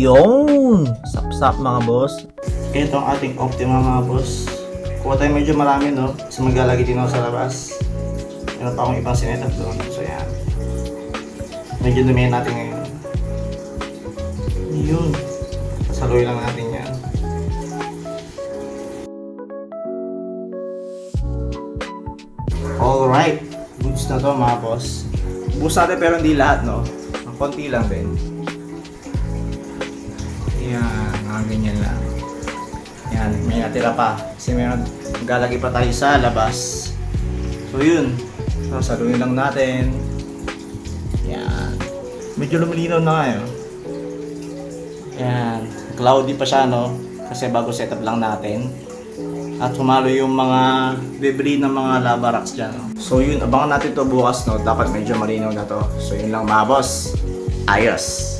Yun! Sap-sap mga boss. Ito ang ating Optima mga boss. Kuha tayo medyo marami, no? Kasi maglalagay din ako sa labas. Meron pa akong ibang sinetup doon. So yan. Medyo dumihan natin ngayon. Yun. Saluhin lang natin yan. Alright. Goods na to mga boss. Ubus natin pero hindi lahat, no? Ang konti lang din. Yan, mga ganyan lang. Yan, may natira pa. Kasi may maglalagay pa tayo sa labas. So yun. So, saluhin lang natin. Yan. Medyo lumilinaw na nga yun. Yan. Cloudy pa siya, no? Kasi bago setup lang natin. At humalo yung mga bibili ng mga lava rocks dyan, no? So yun, abangan natin to bukas, no? Dapat medyo malinaw na to. So yun lang mga boss. Ayos!